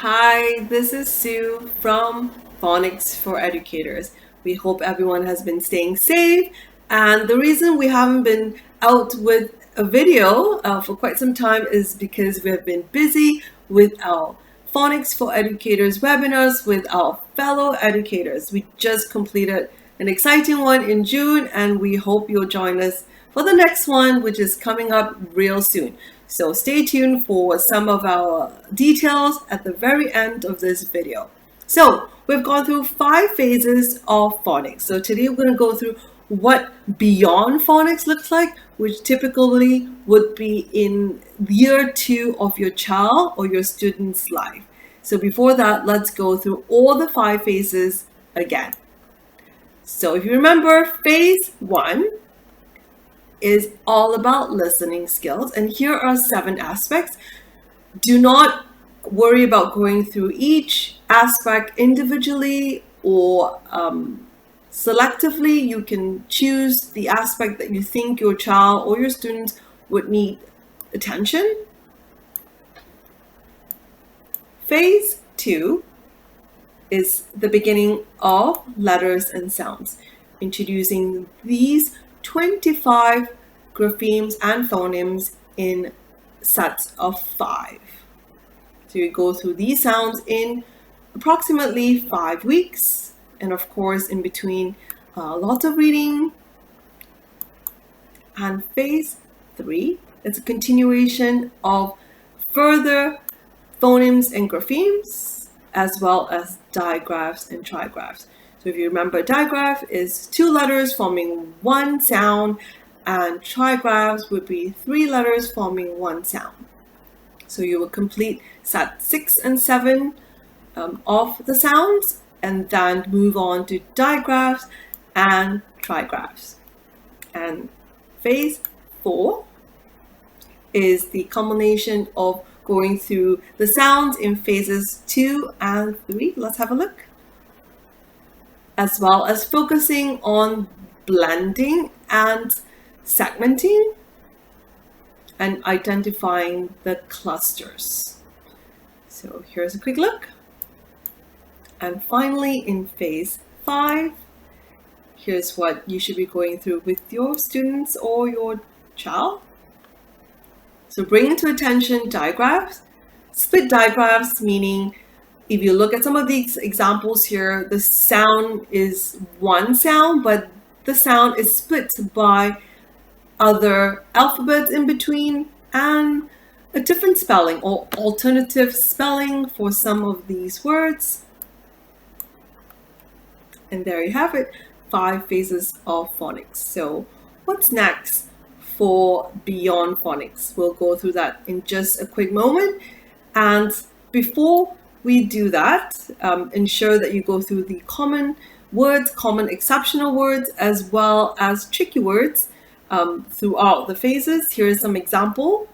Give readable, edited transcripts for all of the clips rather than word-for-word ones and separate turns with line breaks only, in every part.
Hi, this is Sue from Phonics for Educators. We hope everyone has been staying safe. And the reason we haven't been out with a video for quite some time is because we have been busy with our Phonics for Educators webinars with our fellow educators. We just completed an exciting one in June, and we hope you'll join us for the next one, which is coming up real soon. So stay tuned for some of our details at the very end of this video. So we've gone through 5 phases of phonics. So today we're going to go through what beyond phonics looks like, which typically would be in year 2 of your child or your student's life. So before that, let's go through all the 5 phases again. So if you remember, phase 1 is all about listening skills, and here are 7 aspects. Do not worry about going through each aspect individually or selectively. You can choose the aspect that you think your child or your students would need attention. Phase 2 is the beginning of letters and sounds, introducing these 25 graphemes and phonemes in sets of 5. So you go through these sounds in approximately 5 weeks, and of course in between lots of reading. And phase 3 is a continuation of further phonemes and graphemes, as well as digraphs and trigraphs. So if you remember, digraph is 2 letters forming 1 sound, and trigraphs would be 3 letters forming 1 sound. So you will complete set 6 and 7 of the sounds, and then move on to digraphs and trigraphs. And phase 4 is the culmination of going through the sounds in phases 2 and 3. Let's have a look. As well as focusing on blending and segmenting and identifying the clusters. So here's a quick look. And finally, in phase 5, here's what you should be going through with your students or your child. So bring into attention digraphs. Split digraphs, meaning if you look at some of these examples here, the sound is 1 sound, but the sound is split by other alphabets in between and a different spelling or alternative spelling for some of these words. And there you have it, 5 phases of phonics. So what's next for beyond phonics? We'll go through that in just a quick moment. And before we do that, ensure that you go through the common words, common exceptional words, as well as tricky words throughout the phases. Here's some example.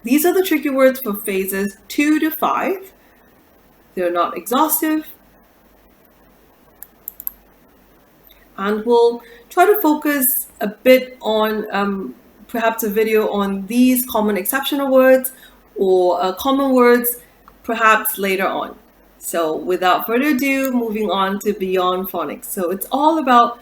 These are the tricky words for phases 2 to 5. They're not exhaustive. And we'll try to focus a bit on perhaps a video on these common exceptional words or common words perhaps later on. So without further ado, moving on to beyond phonics. So it's all about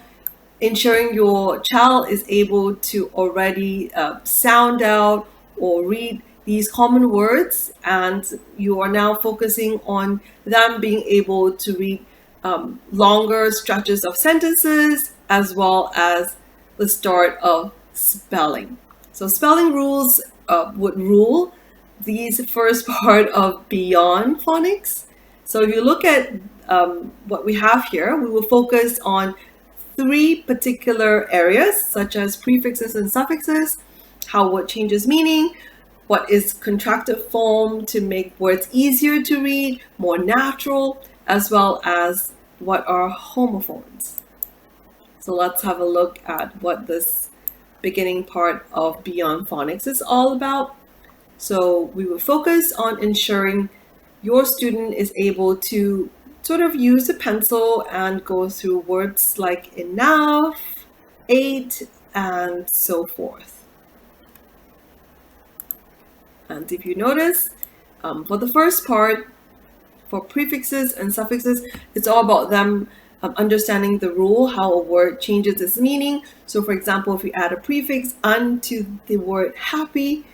ensuring your child is able to already sound out or read these common words, and you are now focusing on them being able to read longer stretches of sentences, as well as the start of spelling. So spelling rules would rule these first part of beyond phonics. So if you look at what we have here, we will focus on 3 particular areas, such as prefixes and suffixes, how word changes meaning, what is contracted form to make words easier to read, more natural, as well as what are homophones. So let's have a look at what this beginning part of beyond phonics is all about. So we will focus on ensuring your student is able to sort of use a pencil and go through words like enough, 8, and so forth. And if you notice, For the first part, for prefixes and suffixes, it's all about them understanding the rule, how a word changes its meaning. So for example, if we add a prefix onto the word happy,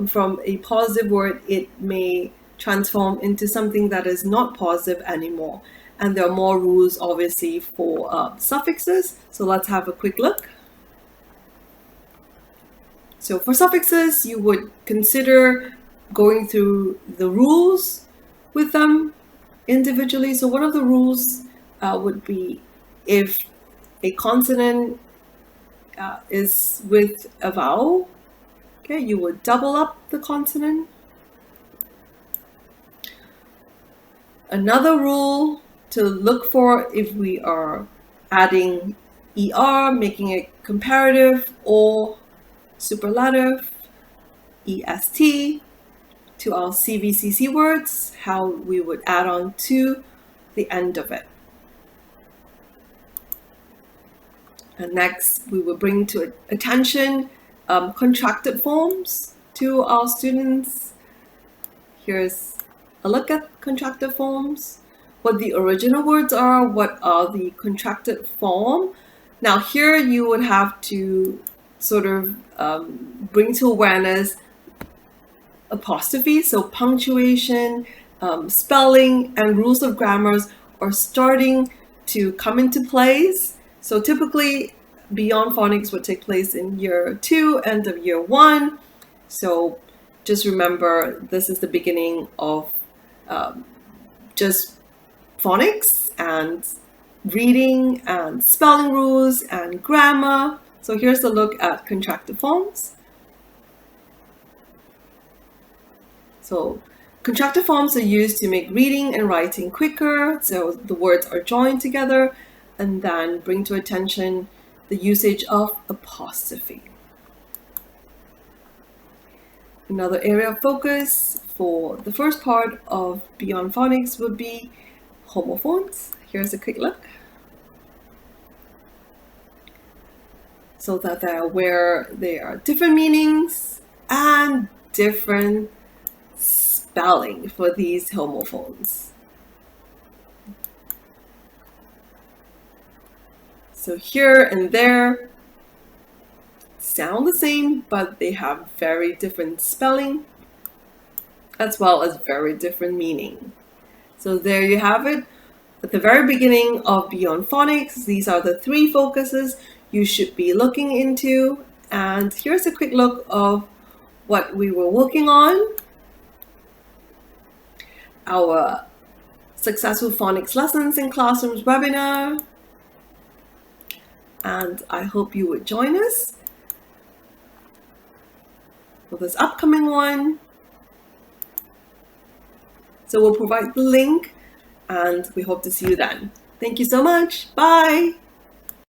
from a positive word, it may transform into something that is not positive anymore. And there are more rules, obviously, for suffixes. So let's have a quick look. So for suffixes, you would consider going through the rules with them individually. So one of the rules would be if a consonant is with a vowel, okay, you would double up the consonant. Another rule to look for if we are adding ER, making it comparative or superlative, EST, to our CVCC words, how we would add on to the end of it. And next, we will bring to attention contracted forms to our students. Here's a look at contracted forms, what the original words are, what are the contracted form. Now here you would have to sort of bring to awareness apostrophe, so punctuation, spelling, and rules of grammars are starting to come into place. So typically, Beyond Phonics would take place in year 2, end of year 1. So just remember, this is the beginning of just phonics and reading and spelling rules and grammar. So here's a look at contracted forms. So contracted forms are used to make reading and writing quicker. So the words are joined together, and then bring to attention the usage of apostrophe. Another area of focus for the first part of Beyond Phonics would be homophones. Here's a quick look. So that they're aware there are different meanings and different spelling for these homophones. So here and there sound the same, but they have very different spelling as well as very different meaning. So there you have it. At the very beginning of Beyond Phonics, these are the 3 focuses you should be looking into. And here's a quick look of what we were working on. Our Successful Phonics Lessons in Classrooms webinar. And I hope you would join us for this upcoming one. So we'll provide the link and we hope to see you then. Thank you so much. Bye.